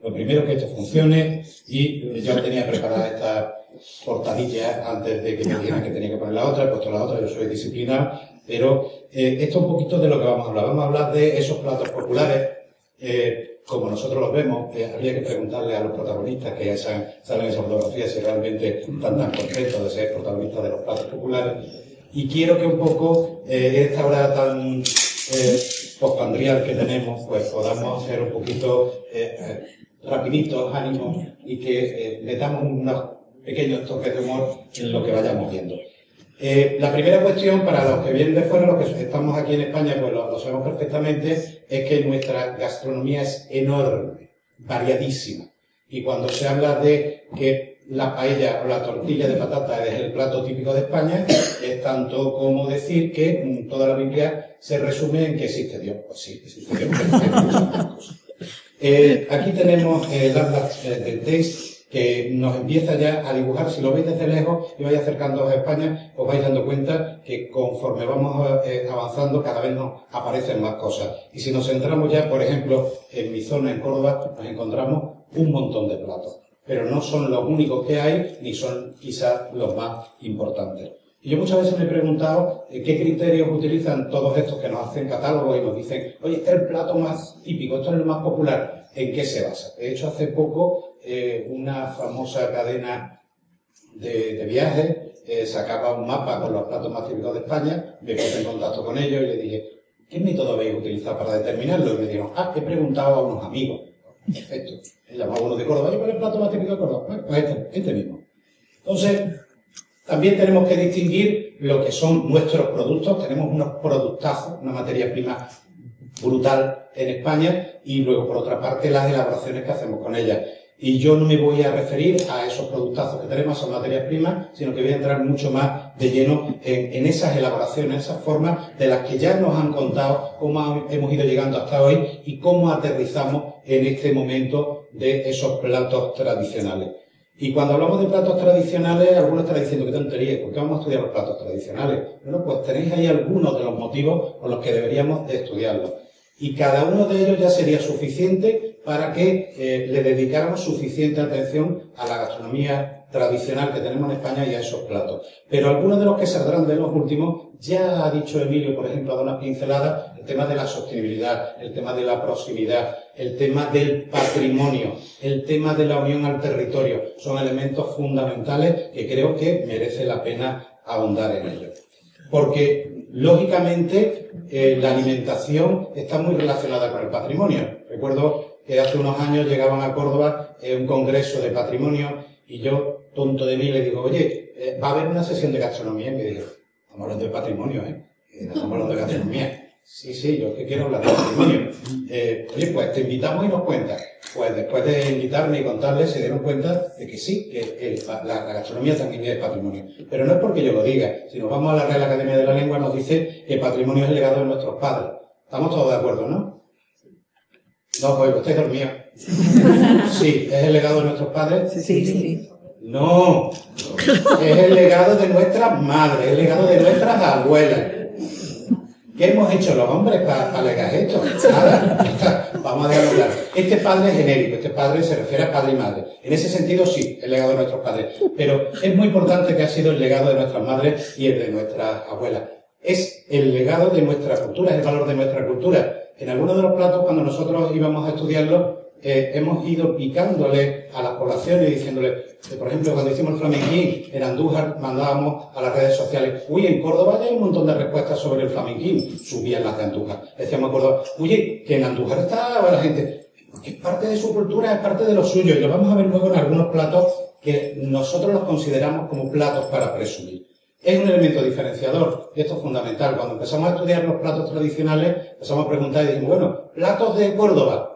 Lo primero que esto funcione, y yo tenía preparada esta portadilla antes de que me dijeran que tenía que poner la otra, he puesto la otra, yo soy disciplinado, pero esto es un poquito de lo que vamos a hablar. Vamos a hablar de esos platos populares, como nosotros los vemos. Habría que preguntarle a los protagonistas que salen en esa fotografía si realmente están tan contentos de ser protagonistas de los platos populares. Y quiero que un poco, esta hora tan postpandrial que tenemos, pues podamos hacer un poquito rapiditos, ánimos, y que le damos unos pequeños toques de humor en lo que vayamos viendo. La primera cuestión, para los que vienen de fuera, los que estamos aquí en España, pues lo sabemos perfectamente, es que nuestra gastronomía es enorme, variadísima. Y cuando se habla de que la paella o la tortilla de patata es el plato típico de España, es tanto como decir que toda la Biblia se resume en que existe Dios. Pues sí, existe Dios, pero existe muchas más cosas. Aquí tenemos el Atlas del Taste, que nos empieza ya a dibujar. Si lo veis desde lejos y vais acercándoos a España, os vais dando cuenta que conforme vamos avanzando, cada vez nos aparecen más cosas. Y si nos centramos ya, por ejemplo, en mi zona, en Córdoba, nos encontramos un montón de platos. Pero no son los únicos que hay, ni son quizás los más importantes. Y yo muchas veces me he preguntado qué criterios utilizan todos estos que nos hacen catálogos y nos dicen, oye, este es el plato más típico, esto es el más popular. ¿En qué se basa? De hecho, hace poco una famosa cadena de viajes sacaba un mapa con los platos más típicos de España, me puse en contacto con ellos y le dije, ¿qué método habéis utilizado para determinarlo? Y me dijeron, he preguntado a unos amigos. Perfecto. He llamado a uno de Córdoba, ¿cuál es el plato más típico de Córdoba? Bueno, pues este mismo. Entonces, también tenemos que distinguir lo que son nuestros productos. Tenemos unos productazos, una materia prima brutal en España, y luego, por otra parte, las elaboraciones que hacemos con ellas. Y yo no me voy a referir a esos productazos que tenemos, a esas materias primas, sino que voy a entrar mucho más de lleno en esas elaboraciones, esas formas de las que ya nos han contado cómo hemos ido llegando hasta hoy y cómo aterrizamos en este momento de esos platos tradicionales. Y cuando hablamos de platos tradicionales, algunos estarán diciendo, qué tontería, ¿por qué vamos a estudiar los platos tradicionales? Bueno, pues tenéis ahí algunos de los motivos por los que deberíamos de estudiarlos. Y cada uno de ellos ya sería suficiente para que le dedicáramos suficiente atención a la gastronomía tradicional que tenemos en España y a esos platos. Pero algunos de los que saldrán de los últimos, ya ha dicho Emilio, por ejemplo, ha dado unas pinceladas, el tema de la sostenibilidad, el tema de la proximidad, el tema del patrimonio, el tema de la unión al territorio. Son elementos fundamentales que creo que merece la pena ahondar en ellos. Porque, lógicamente, la alimentación está muy relacionada con el patrimonio. Recuerdo que hace unos años llegaban a Córdoba un congreso de patrimonio y yo, tonto de mí, le digo, oye, va a haber una sesión de gastronomía. Y me dijo, estamos hablando de patrimonio, no estamos hablando de gastronomía. Sí, yo que quiero hablar de patrimonio. Oye, pues te invitamos y nos cuentas. Pues después de invitarme y contarles, se dieron cuenta de que sí, que la gastronomía también es patrimonio. Pero no es porque yo lo diga. Si nos vamos a la Real Academia de la Lengua, nos dice que patrimonio es el legado de nuestros padres. ¿Estamos todos de acuerdo, no? No, pues estáis dormidos. Sí, ¿es el legado de nuestros padres? Sí. No, es el legado de nuestras madres, es el legado de nuestras abuelas. ¿Qué hemos hecho los hombres para legar esto? Nada. Vamos a dejarlo claro. Este padre es genérico, este padre se refiere a padre y madre. En ese sentido, sí, el legado de nuestros padres. Pero es muy importante que ha sido el legado de nuestras madres y el de nuestras abuelas. Es el legado de nuestra cultura, es el valor de nuestra cultura. En algunos de los platos, cuando nosotros íbamos a estudiarlos, hemos ido picándole a las poblaciones y diciéndole, por ejemplo, cuando hicimos el flamenquín en Andújar, mandábamos a las redes sociales, uy, en Córdoba ya hay un montón de respuestas sobre el flamenquín, subían las de Andújar. Decíamos a Córdoba, oye, que en Andújar está la gente, porque es parte de su cultura, es parte de lo suyo, y lo vamos a ver luego en algunos platos que nosotros los consideramos como platos para presumir. Es un elemento diferenciador, y esto es fundamental. Cuando empezamos a estudiar los platos tradicionales, empezamos a preguntar y decimos, bueno, platos de Córdoba,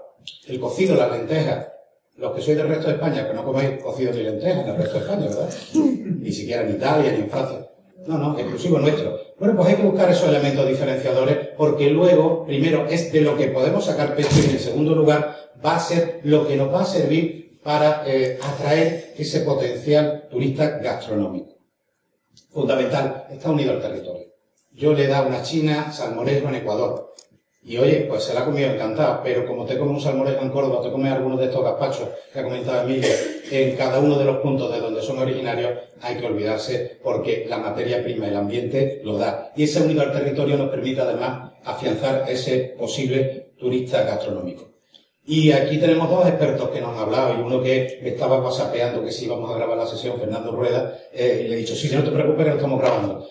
el cocido, las lentejas. Los que sois del resto de España, que no coméis cocido ni lentejas en el resto de España, ¿verdad? Ni siquiera en Italia ni en Francia. No, exclusivo nuestro. Bueno, pues hay que buscar esos elementos diferenciadores, porque luego, primero, es de lo que podemos sacar pecho y en segundo lugar, va a ser lo que nos va a servir para atraer ese potencial turista gastronómico. Fundamental, está unido al territorio. Yo le he dado una china salmorejo en Ecuador. Y oye, pues se la ha comido encantado, pero como te comes un salmorejo en Córdoba, te comes algunos de estos gazpachos que ha comentado Emilio, en cada uno de los puntos de donde son originarios, hay que olvidarse porque la materia prima, el ambiente lo da. Y ese unido al territorio nos permite además afianzar ese posible turista gastronómico. Y aquí tenemos dos expertos que nos han hablado, y uno que me estaba whatsappeando que si íbamos a grabar la sesión, Fernando Rueda, y le he dicho, sí, no te preocupes, que lo estamos grabando.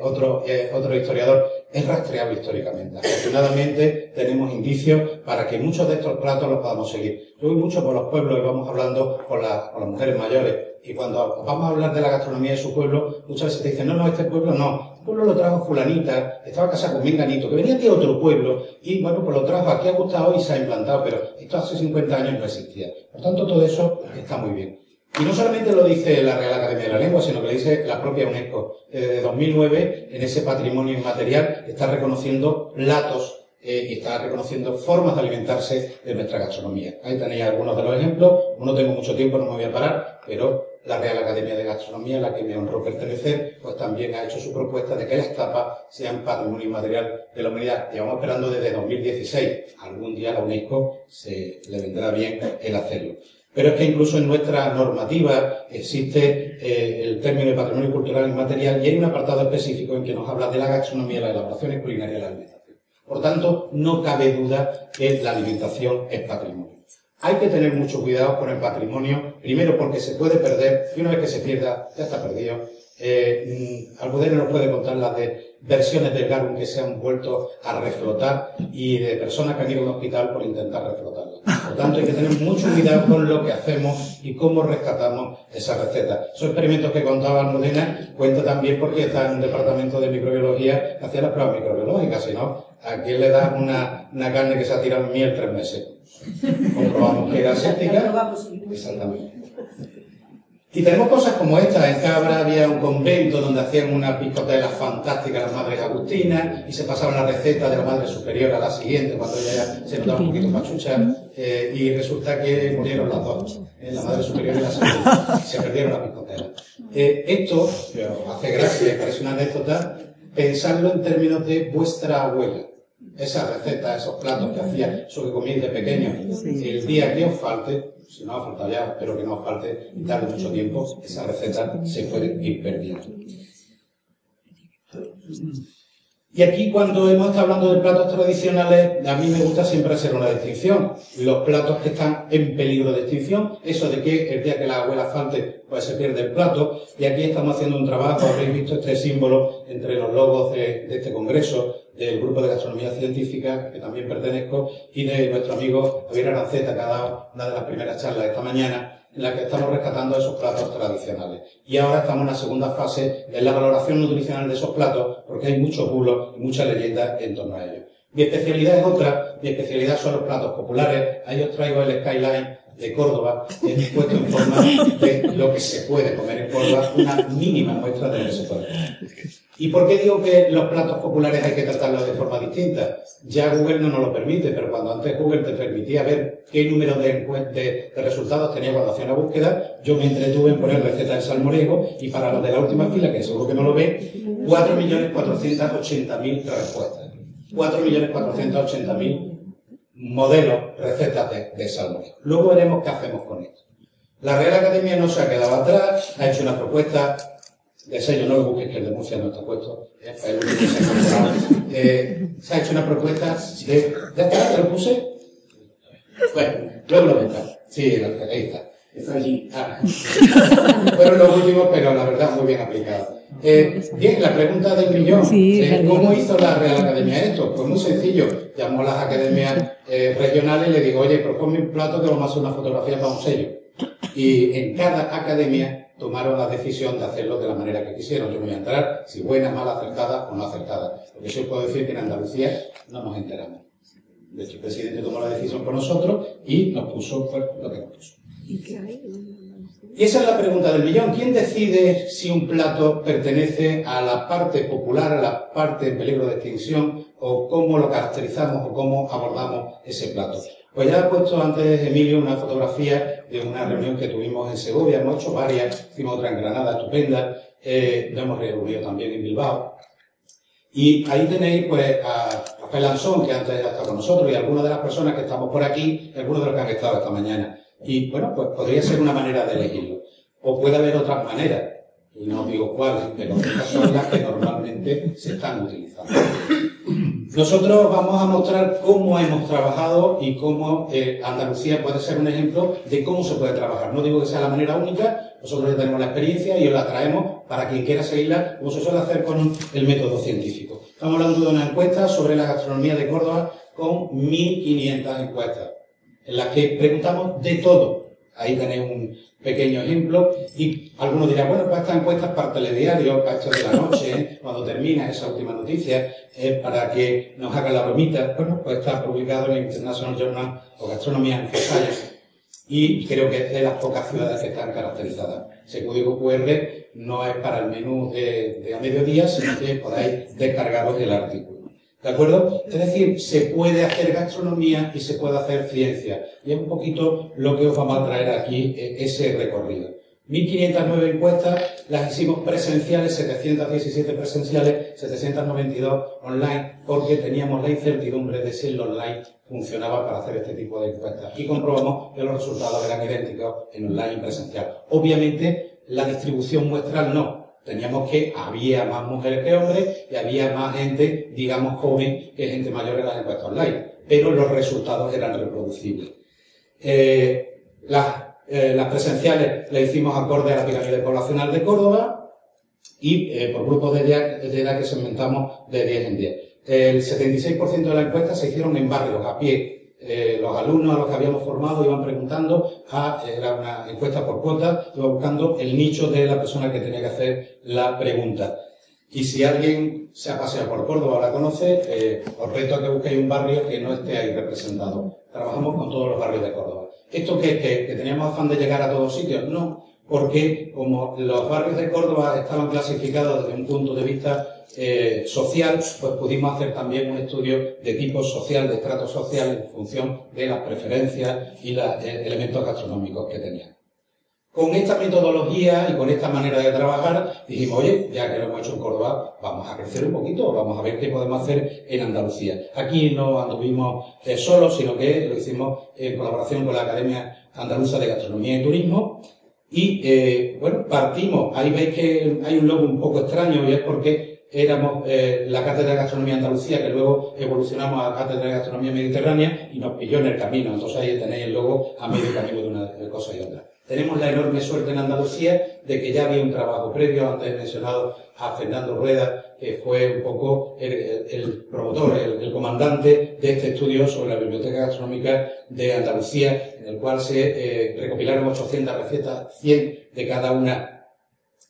Otro historiador, es rastreable históricamente. Afortunadamente tenemos indicios para que muchos de estos platos los podamos seguir. Yo voy mucho por los pueblos y vamos hablando con las mujeres mayores, y cuando vamos a hablar de la gastronomía de su pueblo, muchas veces te dicen, no, este pueblo no, este pueblo lo trajo fulanita, estaba casada con menganito, que venía de otro pueblo, y bueno, pues lo trajo aquí, ha gustado y se ha implantado, pero esto hace 50 años no existía. Por tanto, todo eso está muy bien. Y no solamente lo dice la Real Academia de la Lengua, sino que lo dice la propia UNESCO. Desde 2009, en ese patrimonio inmaterial, está reconociendo platos y está reconociendo formas de alimentarse de nuestra gastronomía. Ahí tenéis algunos de los ejemplos. No tengo mucho tiempo, no me voy a parar, pero la Real Academia de Gastronomía, a la que me honró pertenecer, pues también ha hecho su propuesta de que las tapas sean patrimonio inmaterial de la humanidad. Llevamos esperando desde 2016. Algún día a la UNESCO le vendrá bien el hacerlo. Pero es que incluso en nuestra normativa existe el término de patrimonio cultural inmaterial y hay un apartado específico en que nos habla de la gastronomía, las elaboraciones culinarias y la alimentación. Por tanto, no cabe duda que la alimentación es patrimonio. Hay que tener mucho cuidado con el patrimonio, primero porque se puede perder, y una vez que se pierda, ya está perdido. Almudena nos puede contar las de versiones del garum que se han vuelto a reflotar y de personas que han ido a un hospital por intentar reflotarlas. Por tanto, hay que tener mucho cuidado con lo que hacemos y cómo rescatamos esas recetas. Esos experimentos que contaba Almudena cuenta también porque está en un departamento de microbiología que hacía las pruebas microbiológicas, si no, ¿a quién le da una carne que se ha tirado en miel 3 meses? Comprobamos que era séptica. Exactamente. Y tenemos cosas como esta. En Cabra había un convento donde hacían una piscotela fantástica las madres agustinas y se pasaban la receta de la madre superior a la siguiente cuando ella ya se notaba un poquito pachucha y resulta que murieron las dos, la madre superior y la segunda. Se perdieron la piscotela. Esto hace gracia y parece una anécdota pensarlo en términos de vuestra abuela. Esa receta, esos platos que hacía, eso que comíais de pequeño, el día que os falte, si no ha faltado ya, espero que no os falte y tarde mucho tiempo, esa receta se puede ir perdiendo. Y aquí, cuando hemos estado hablando de platos tradicionales, a mí me gusta siempre hacer una distinción. Los platos que están en peligro de extinción, eso de que el día que la abuela falte, pues se pierde el plato. Y aquí estamos haciendo un trabajo, habréis visto este símbolo entre los logos de este congreso, del Grupo de Gastronomía Científica, que también pertenezco, y de nuestro amigo Javier Aranceta, que ha dado una de las primeras charlas esta mañana, en la que estamos rescatando esos platos tradicionales. Y ahora estamos en la segunda fase, en la valoración nutricional de esos platos, porque hay muchos bulos y mucha leyenda en torno a ellos. Mi especialidad es otra, mi especialidad son los platos populares. Ahí os traigo el Skyline de Córdoba, puesto en forma de lo que se puede comer en Córdoba, una mínima muestra de lo que se puede comer. ¿Y por qué digo que los platos populares hay que tratarlos de forma distinta? Ya Google no nos lo permite, pero cuando antes Google te permitía ver qué número de resultados tenía cuando hacía una búsqueda, yo me entretuve en poner receta de salmorejo y para los de la última fila, que seguro que no lo ven, 4.480.000 respuestas. 4.480.000 modelos, recetas de salmorejo. Luego veremos qué hacemos con esto. La Real Academia no se ha quedado atrás, ha hecho una propuesta de sello, no lo busques, que el de Murcia no está puesto, es el único que se ha incorporado. Se ha hecho una propuesta de... ¿Ya está? ¿Te lo puse? Bueno, luego lo ves. Sí, ahí está. Está allí. Fueron los últimos, pero la verdad muy bien aplicados. Bien, la pregunta del millón. ¿Cómo hizo la Real Academia esto? Pues muy sencillo. Llamó a las academias regionales y le digo, oye, proponme un plato que vamos a hacer una fotografía para un sello. Y en cada academia tomaron la decisión de hacerlo de la manera que quisieron. Yo me voy a enterar si buena, mala, acertada o no acertada. Porque yo puedo decir que en Andalucía no nos enteramos. De hecho, el presidente tomó la decisión por nosotros y nos puso lo que nos puso. Y esa es la pregunta del millón. ¿Quién decide si un plato pertenece a la parte popular, a la parte en peligro de extinción, o cómo lo caracterizamos o cómo abordamos ese plato? Pues ya he puesto antes, Emilio, una fotografía de una reunión que tuvimos en Segovia. Hemos hecho varias, hicimos otra en Granada, estupenda. Nos hemos reunido también en Bilbao. Y ahí tenéis pues a Rafael Ansón, que antes ha estado con nosotros, y algunas de las personas que estamos por aquí, y algunos de los que han estado esta mañana. Y bueno, pues podría ser una manera de elegirlo. O puede haber otras maneras, y no os digo cuáles, pero estas son las que normalmente se están utilizando. Nosotros vamos a mostrar cómo hemos trabajado y cómo Andalucía puede ser un ejemplo de cómo se puede trabajar. No digo que sea la manera única, nosotros ya tenemos la experiencia y os la traemos para quien quiera seguirla, como se suele hacer con el método científico. Estamos hablando de una encuesta sobre la gastronomía de Córdoba con 1.500 encuestas, en las que preguntamos de todo. Ahí tenéis un pequeño ejemplo y algunos dirán, bueno, pues esta encuesta es para el telediario, para esto de la noche, cuando termina esa última noticia, para que nos hagan la bromita. Bueno, pues está publicado en el International Journal of Gastronomy and Food Science y creo que es de las pocas ciudades que están caracterizadas. Ese código QR no es para el menú de a mediodía, sino que podáis descargaros el artículo. ¿De acuerdo? Es decir, se puede hacer gastronomía y se puede hacer ciencia. Y es un poquito lo que os vamos a traer aquí, ese recorrido. 1.509 encuestas, las hicimos presenciales, 717 presenciales, 792 online, porque teníamos la incertidumbre de si el online funcionaba para hacer este tipo de encuestas. Y comprobamos que los resultados eran idénticos en online y presencial. Obviamente, la distribución muestral no. Teníamos que había más mujeres que hombres y había más gente, digamos, joven que gente mayor en las encuestas online. Pero los resultados eran reproducibles. Las presenciales las hicimos acorde a la pirámide poblacional de Córdoba y por grupos de edad que segmentamos de 10 en 10. El 76% de las encuestas se hicieron en barrios, a pie. Los alumnos a los que habíamos formado iban preguntando, era una encuesta por cuotas, iban buscando el nicho de la persona que tenía que hacer la pregunta. Y si alguien se ha paseado por Córdoba o la conoce, os reto a que busquéis un barrio que no esté ahí representado. Trabajamos con todos los barrios de Córdoba. ¿Esto que teníamos afán de llegar a todos sitios? No, porque como los barrios de Córdoba estaban clasificados desde un punto de vista social, pues pudimos hacer también un estudio de tipo social, de estrato social, en función de las preferencias y los elementos gastronómicos que tenían. Con esta metodología y con esta manera de trabajar, dijimos, oye, ya que lo hemos hecho en Córdoba, vamos a crecer un poquito, vamos a ver qué podemos hacer en Andalucía. Aquí no anduvimos solos, sino que lo hicimos en colaboración con la Academia Andaluza de Gastronomía y Turismo. Y, bueno, partimos, ahí veis que hay un logo un poco extraño y es porque éramos la Cátedra de Gastronomía de Andalucía, que luego evolucionamos a la Cátedra de Gastronomía Mediterránea y nos pilló en el camino. Entonces ahí tenéis el logo a medio camino de una cosa y otra. Tenemos la enorme suerte en Andalucía de que ya había un trabajo previo. Antes he mencionado a Fernando Rueda, que fue un poco el promotor, el comandante de este estudio sobre la Biblioteca Gastronómica de Andalucía, en el cual se recopilaron 800 recetas, 100 de cada una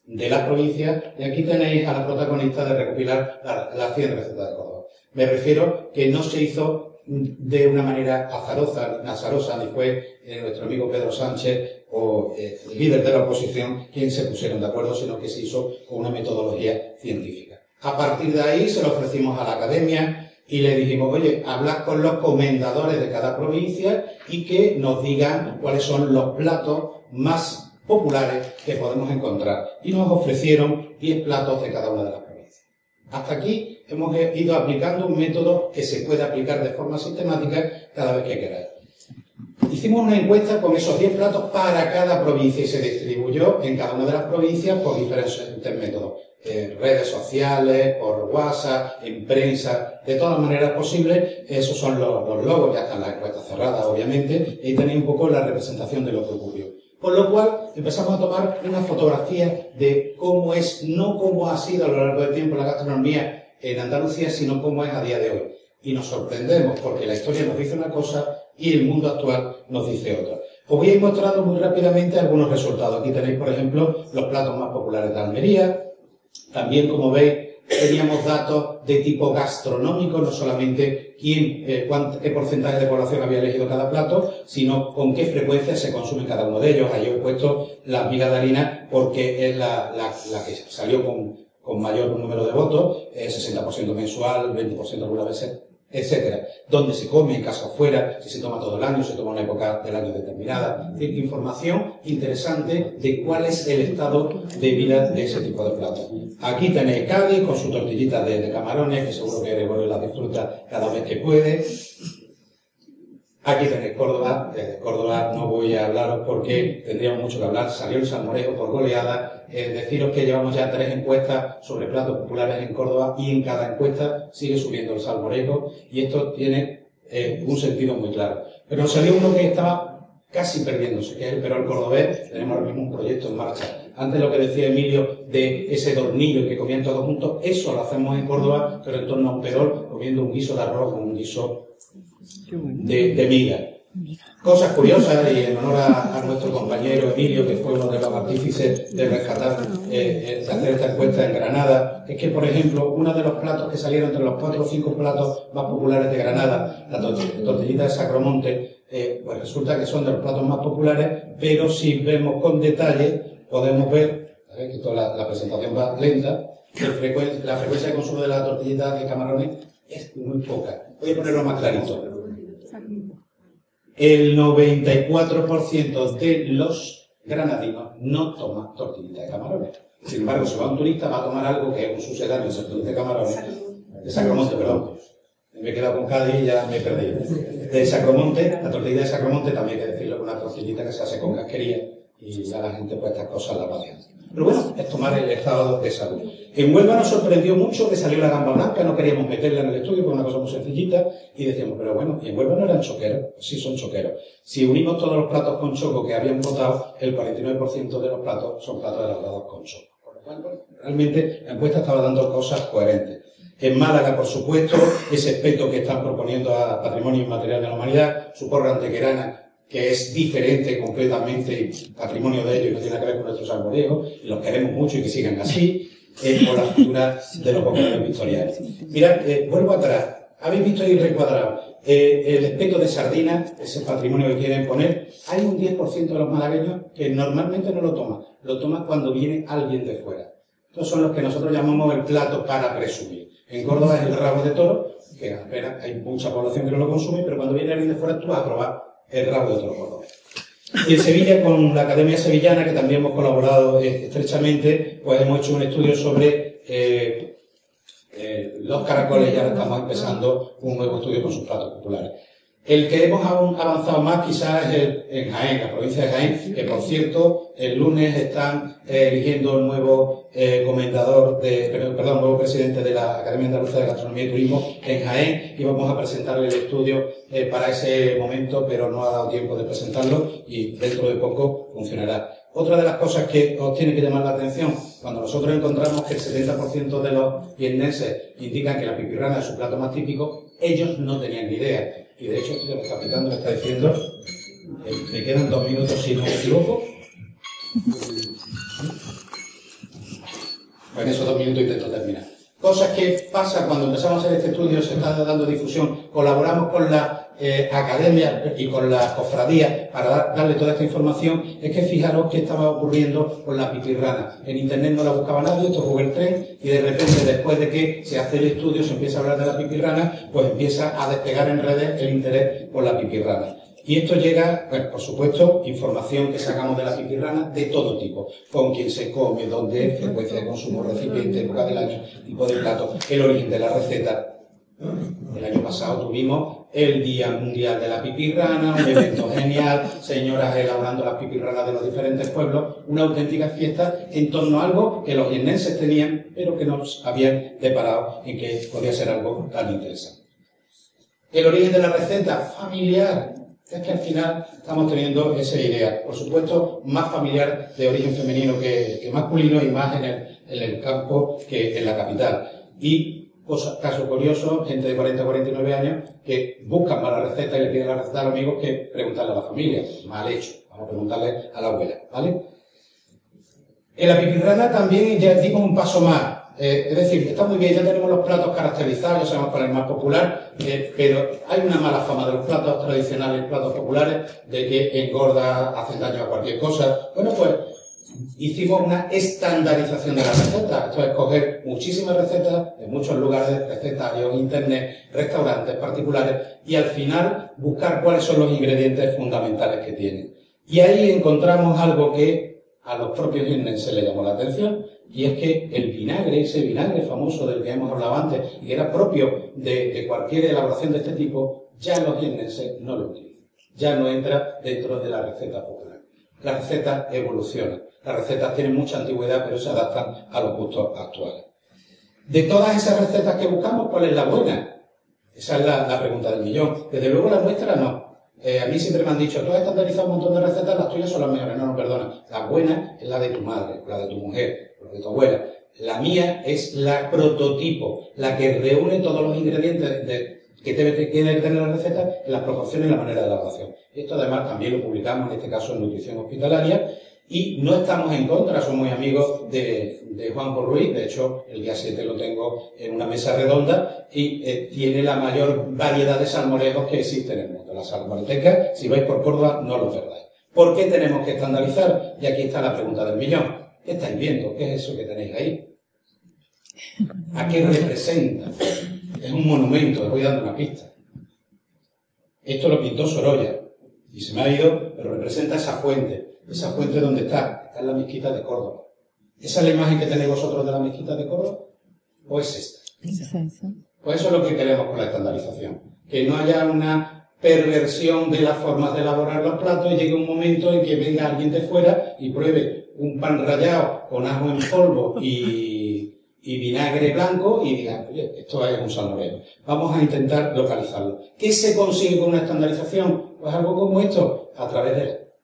de las provincias. Y aquí tenéis a la protagonista de recopilar las 100 recetas de Córdoba. Me refiero que no se hizo de una manera azarosa, ni fue nuestro amigo Pedro Sánchez o el líder de la oposición quien se pusieron de acuerdo, sino que se hizo con una metodología científica. A partir de ahí se lo ofrecimos a la academia y le dijimos, oye, hablad con los comendadores de cada provincia y que nos digan cuáles son los platos más populares que podemos encontrar. Y nos ofrecieron 10 platos de cada una de las provincias. Hasta aquí hemos ido aplicando un método que se puede aplicar de forma sistemática cada vez que queráis. Hicimos una encuesta con esos 10 platos para cada provincia y se distribuyó en cada una de las provincias por diferentes métodos. Redes sociales, por WhatsApp, en prensa, de todas maneras posibles. Esos son los logos, ya están las encuestas cerradas, obviamente, y tenéis un poco la representación de lo que ocurrió. Con lo cual, empezamos a tomar una fotografía de cómo es, no cómo ha sido a lo largo del tiempo la gastronomía en Andalucía, sino cómo es a día de hoy. Y nos sorprendemos porque la historia nos dice una cosa y el mundo actual nos dice otra. Os voy a ir mostrando muy rápidamente algunos resultados. Aquí tenéis, por ejemplo, los platos más populares de Almería. También, como veis, teníamos datos de tipo gastronómico, no solamente qué porcentaje de población había elegido cada plato, sino con qué frecuencia se consume cada uno de ellos. Ahí os he puesto la miga de harina porque es la que salió con mayor número de votos, 60% mensual, 20% algunas veces etcétera. Dónde se come, en casa o fuera, si se toma todo el año, si se toma una época del año determinada. Es decir, información interesante de cuál es el estado de vida de ese tipo de platos. Aquí tenéis Cádiz con su tortillita de camarones, que seguro que Gregorio la disfruta cada vez que puede. Aquí tenéis Córdoba. De Córdoba no voy a hablaros porque tendríamos mucho que hablar. Salió el salmorejo por goleada. Deciros que llevamos ya 3 encuestas sobre platos populares en Córdoba y en cada encuesta sigue subiendo el salmorejo y esto tiene un sentido muy claro. Pero salió uno que estaba casi perdiéndose, que es el perol cordobés. Tenemos ahora mismo un proyecto en marcha. Antes lo que decía Emilio de ese dornillo que comían todos juntos, eso lo hacemos en Córdoba, pero en torno a un perol, comiendo un guiso de arroz con un guiso de miga. Cosas curiosas, y en honor a nuestro compañero Emilio, que fue uno de los artífices de rescatar, de hacer esta encuesta en Granada, es que, por ejemplo, uno de los platos que salieron entre los 4 o 5 platos más populares de Granada, la tortillita de Sacromonte, pues resulta que son de los platos más populares, pero si vemos con detalle, podemos ver, que toda la presentación va lenta, que la frecuencia de consumo de la tortillita de camarones es muy poca. Voy a ponerlo más clarito. El 94% de los granadinos no toma tortillita de camarones. Sin embargo, si va un turista, va a tomar algo que es un sucedáneo de tortillita de camarones. De Sacromonte, perdón. Me he quedado con Cádiz y ya me he perdido. De Sacromonte, la tortillita de Sacromonte también hay que decirlo, una tortillita que se hace con casquería y ya la gente pues estas cosas las va haciendo. Pero bueno, es tomar el estado de salud. En Huelva nos sorprendió mucho que salió la gamba blanca, no queríamos meterla en el estudio porque es una cosa muy sencillita y decíamos, pero bueno, y en Huelva no eran choqueros, sí son choqueros. Si unimos todos los platos con choco que habían votado, el 49% de los platos son platos elaborados con choco. Por lo cual, bueno, realmente la encuesta estaba dando cosas coherentes. En Málaga, por supuesto, ese aspecto que están proponiendo a Patrimonio Inmaterial de la Humanidad, su porra antequerana, que es diferente completamente y patrimonio de ellos y no tiene que ver con nuestros arboreos, y los queremos mucho y que sigan así, por la cultura de los populares victorianos. Mirad, vuelvo atrás. ¿Habéis visto ahí recuadrado? El espeto de sardina, ese patrimonio que quieren poner, hay un 10% de los malagueños que normalmente no lo toman cuando viene alguien de fuera. Estos son los que nosotros llamamos el plato para presumir. En Córdoba es el rabo de toro, que apenas hay mucha población que no lo consume, pero cuando viene alguien de fuera tú vas a probar el rabo de toro cordobés. Y en Sevilla, con la Academia Sevillana, que también hemos colaborado estrechamente, pues hemos hecho un estudio sobre los caracoles. Ya estamos empezando un nuevo estudio con sus platos populares. El que hemos avanzado más quizás es en Jaén, la provincia de Jaén, que por cierto, el lunes están eligiendo el nuevo nuevo presidente de la Academia Andaluza de Gastronomía y Turismo en Jaén, y vamos a presentarle el estudio para ese momento, pero no ha dado tiempo de presentarlo y dentro de poco funcionará. Otra de las cosas que os tiene que llamar la atención, cuando nosotros encontramos que el 70% de los jiennenses indican que la pipirrana es su plato más típico, ellos no tenían ni idea. Y de hecho, el capitán me está diciendo, me quedan 2 minutos si no me equivoco. Pues en esos 2 minutos intento terminar. Cosas que pasan cuando empezamos a hacer este estudio, se está dando difusión, colaboramos con la academia y con las cofradías para darle toda esta información, es que fijaros qué estaba ocurriendo con la pipirrana. En internet no la buscaba nadie, esto es Google Trends, y de repente, después de que se hace el estudio, se empieza a hablar de la pipirrana, pues empieza a despegar en redes el interés por la pipirrana. Y esto llega, bueno, por supuesto, información que sacamos de la pipirrana de todo tipo, con quién se come, dónde, frecuencia de consumo, recipiente, época del año, tipo de plato, el origen de la receta. El año pasado tuvimos el Día Mundial de la Pipirrana, un evento genial, señoras elaborando las pipirranas de los diferentes pueblos, una auténtica fiesta en torno a algo que los jiennenses tenían, pero que nos habían deparado en que podía ser algo tan interesante. El origen de la receta familiar. Es que al final estamos teniendo esa idea, por supuesto, más familiar de origen femenino que masculino y más en el campo que en la capital. Y, caso curioso, gente de 40 a 49 años que buscan más la receta y le piden la receta a los amigos que preguntarle a la familia. Mal hecho, vamos a preguntarle a la abuela, ¿vale? En la pipirrana también ya dimos un paso más. Es decir, está muy bien, ya tenemos los platos caracterizados, ya sabemos cuál es el más popular, pero hay una mala fama de los platos tradicionales, platos populares, de que engorda, hacen daño a cualquier cosa. Bueno, pues hicimos una estandarización de la receta. Esto es coger muchísimas recetas de muchos lugares, recetarios, internet, restaurantes particulares, y al final buscar cuáles son los ingredientes fundamentales que tienen. Y ahí encontramos algo que a los propios jiennenses le llamó la atención, y es que el vinagre, ese vinagre famoso del que hemos hablado antes, y que era propio de cualquier elaboración de este tipo, ya los jiennenses no lo utilizan. Ya no entra dentro de la receta popular. Las recetas evolucionan. Las recetas tienen mucha antigüedad, pero se adaptan a los gustos actuales. De todas esas recetas que buscamos, ¿cuál es la buena? Esa es la pregunta del millón. Desde luego la nuestra no. A mí siempre me han dicho, tú has estandarizado un montón de recetas, las tuyas son las mejores. No, perdona. La buena es la de tu madre, la de tu mujer, la de tu abuela. La mía es la prototipo, la que reúne todos los ingredientes que tiene que tener la receta en las proporciones y la manera de elaboración. Esto además también lo publicamos, en este caso en Nutrición Hospitalaria, y no estamos en contra, somos muy amigos de Juanjo Ruiz. De hecho, el día 7 lo tengo en una mesa redonda y tiene la mayor variedad de salmorejos que existe en el mundo. La salmoreteca, si vais por Córdoba, no lo perdáis. ¿Por qué tenemos que estandarizar? Y aquí está la pregunta del millón. ¿Qué estáis viendo? ¿Qué es eso que tenéis ahí? ¿A qué representa? Es un monumento, os voy dando una pista. Esto lo pintó Sorolla, y se me ha ido, pero representa esa fuente. Esa fuente, ¿dónde está? Está en la mezquita de Córdoba. ¿Esa es la imagen que tenéis vosotros de la mezquita de Córdoba? ¿O es esta? Pues eso es lo que queremos con la estandarización. Que no haya una perversión de las formas de elaborar los platos y llegue un momento en que venga alguien de fuera y pruebe un pan rallado con ajo en polvo y vinagre blanco y diga, oye, esto es un salmorejo. Vamos a intentar localizarlo. ¿Qué se consigue con una estandarización? Pues algo como esto, a través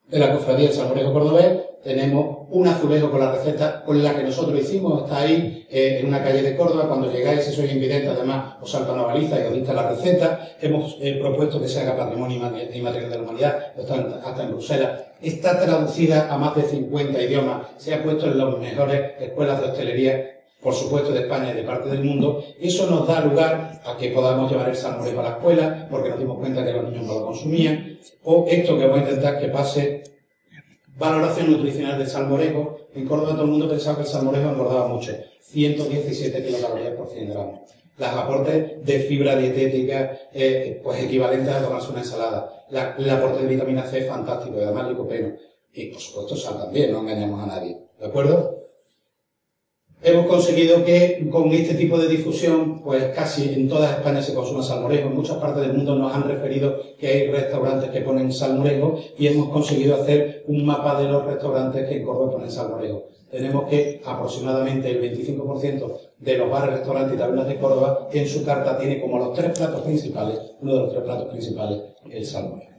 de la Cofradía del Salmorejo Cordobés. Tenemos un azulejo con la receta con la que nosotros hicimos, está ahí en una calle de Córdoba. Cuando llegáis, si sois invidentes, además os salta una baliza y os dicta la receta. Hemos propuesto que se haga Patrimonio Inmaterial de la Humanidad, hasta en Bruselas. Está traducida a más de 50 idiomas, se ha puesto en las mejores escuelas de hostelería, por supuesto de España y de parte del mundo. Eso nos da lugar a que podamos llevar el salmorejo a la escuela, porque nos dimos cuenta que los niños no lo consumían. O esto que voy a intentar que pase, valoración nutricional del salmorejo. En Córdoba todo el mundo pensaba que el salmorejo engordaba mucho, 117 kilocalorías por 100 gramos. Los aportes de fibra dietética, pues equivalentes a tomarse una ensalada. El aporte de vitamina C es fantástico, y además licopeno. Y por supuesto sal también, no engañamos a nadie. ¿De acuerdo? Hemos conseguido que con este tipo de difusión, pues casi en toda España se consuma salmorejo. En muchas partes del mundo nos han referido que hay restaurantes que ponen salmorejo y hemos conseguido hacer un mapa de los restaurantes que en Córdoba ponen salmorejo. Tenemos que aproximadamente el 25% de los bares, restaurantes y tabernas de Córdoba en su carta tiene como los tres platos principales, uno de los tres platos principales, el salmorejo.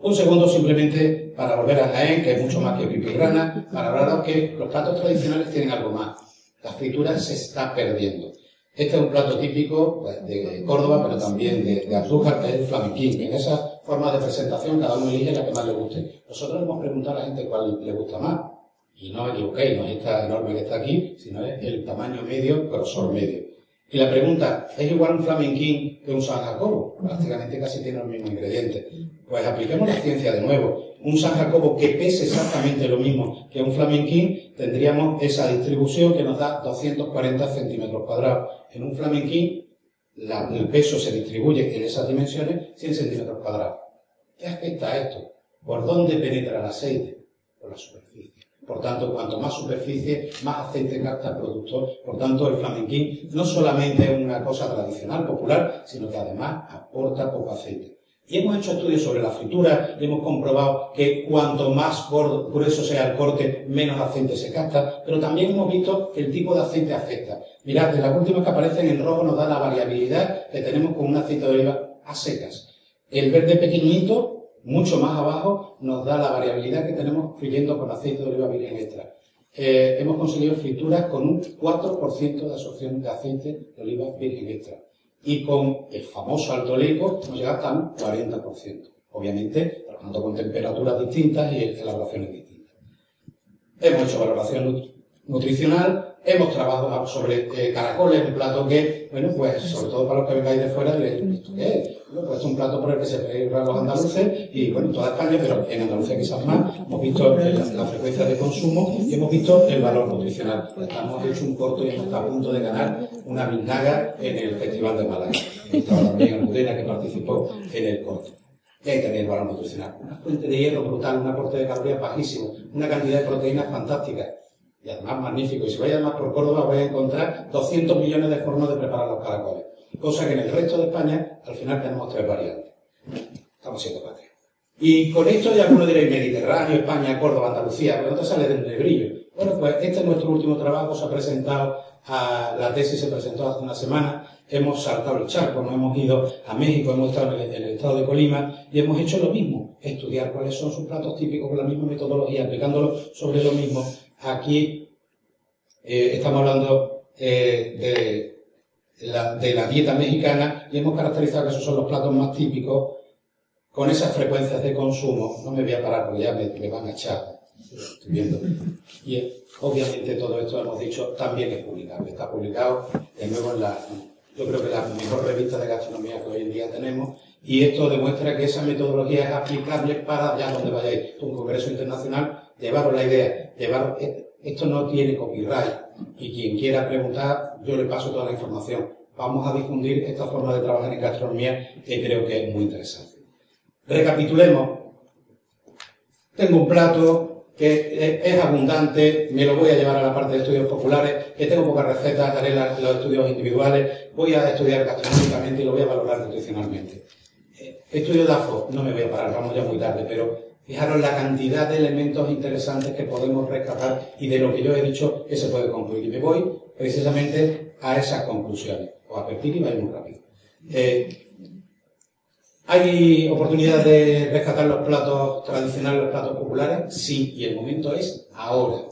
Un segundo simplemente para volver a Jaén, que es mucho más que pipi y rana, para hablaros que los platos tradicionales tienen algo más. La fritura se está perdiendo. Este es un plato típico pues, de Córdoba, pero también de Andújar, que es el flamenquín. En esa forma de presentación cada uno elige la que más le guste. Nosotros hemos preguntado a la gente cuál le gusta más. Y no os equivoquéis, no es esta enorme que está aquí, sino es el tamaño medio, grosor medio. Y la pregunta, ¿es igual un flamenquín que un San Jacobo? Prácticamente casi tiene los mismos ingredientes. Pues apliquemos la ciencia de nuevo. Un San Jacobo que pese exactamente lo mismo que un flamenquín, tendríamos esa distribución que nos da 240 centímetros cuadrados. En un flamenquín, el peso se distribuye en esas dimensiones 100 centímetros cuadrados. ¿Qué afecta a esto? ¿Por dónde penetra el aceite? Por la superficie. Por tanto, cuanto más superficie, más aceite gasta el productor. Por tanto, el flamenquín no solamente es una cosa tradicional, popular, sino que además aporta poco aceite. Y hemos hecho estudios sobre la fritura y hemos comprobado que cuanto más grueso sea el corte, menos aceite se gasta, pero también hemos visto que el tipo de aceite afecta. Mirad, de las últimas que aparecen en rojo nos da la variabilidad que tenemos con un aceite de oliva a secas. El verde pequeñito, mucho más abajo, nos da la variabilidad que tenemos friendo con aceite de oliva virgen extra. Hemos conseguido frituras con un 4% de absorción de aceite de oliva virgen extra. Y con el famoso alto oleico hemos llegado hasta un 40%. Obviamente, trabajando con temperaturas distintas y elaboraciones distintas. Hemos hecho valoración nutricional, hemos trabajado sobre caracoles, un plato que, bueno, pues sobre todo para los que vengáis de fuera, diréis, ¿esto qué es? Bueno, pues es un plato por el que se preocupan los andaluces y, bueno, en toda España, pero en Andalucía quizás más. Hemos visto la frecuencia de consumo y hemos visto el valor nutricional. Estamos hecho un corto y hemos a punto de ganar una biznaga en el Festival de Málaga. Estaba también Almudena, que participó en el corto. Y ahí tenéis el valor nutricional. Una fuente de hierro brutal, un aporte de calorías bajísimo, una cantidad de proteínas fantástica. Y además magnífico. Y si vais además por Córdoba vais a encontrar 200 millones de formas de preparar los caracoles. Cosa que en el resto de España, al final tenemos 3 variantes. Estamos siendo patria. Y con esto ya alguno diréis Mediterráneo, España, Córdoba, Andalucía, pero no te sale del nebrillo. Bueno, pues este es nuestro último trabajo, se ha presentado, la tesis se presentó hace una semana, hemos saltado el charco, nos hemos ido a México, hemos estado en el estado de Colima y hemos hecho lo mismo, estudiar cuáles son sus platos típicos con la misma metodología, aplicándolo sobre lo mismo. Aquí estamos hablando de la dieta mexicana y hemos caracterizado que esos son los platos más típicos con esas frecuencias de consumo. No me voy a parar porque ya me van a echar, estoy viendo. Y obviamente todo esto, hemos dicho, también es publicable. Está publicado de nuevo en yo creo que la mejor revista de gastronomía que hoy en día tenemos, y esto demuestra que esa metodología es aplicable para allá donde vayáis. Un congreso internacional, llevaros la idea, esto no tiene copyright, y quien quiera preguntar, yo le paso toda la información. Vamos a difundir esta forma de trabajar en gastronomía que creo que es muy interesante. Recapitulemos. Tengo un plato que es abundante, me lo voy a llevar a la parte de estudios populares, que tengo pocas recetas, haré los estudios individuales, voy a estudiar gastronómicamente y lo voy a valorar nutricionalmente. Estudio DAFO, no me voy a parar, vamos ya muy tarde, pero fijaros la cantidad de elementos interesantes que podemos rescatar y de lo que yo he dicho que se puede concluir. Y me voy precisamente a esas conclusiones. Os advertir y vais muy rápido. ¿Hay oportunidad de rescatar los platos tradicionales, los platos populares? Sí, y el momento es ahora.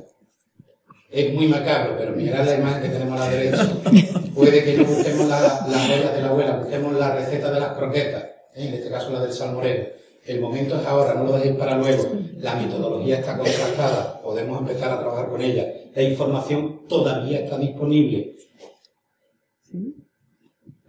Es muy macabro, pero mirad la imagen que tenemos a la derecha. Puede que no busquemos las bolas de la abuela, busquemos la receta de las croquetas, en este caso la del salmoreno. El momento es ahora, no lo dejéis para luego. La metodología está contrastada, podemos empezar a trabajar con ella. La información todavía está disponible.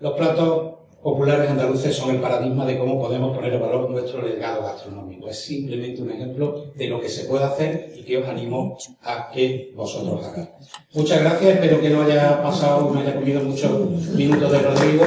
Los platos populares andaluces son el paradigma de cómo podemos poner en valor nuestro legado gastronómico. Es simplemente un ejemplo de lo que se puede hacer y que os animo a que vosotros hagáis. Muchas gracias, espero que no haya pasado, no haya comido muchos minutos de Rodrigo.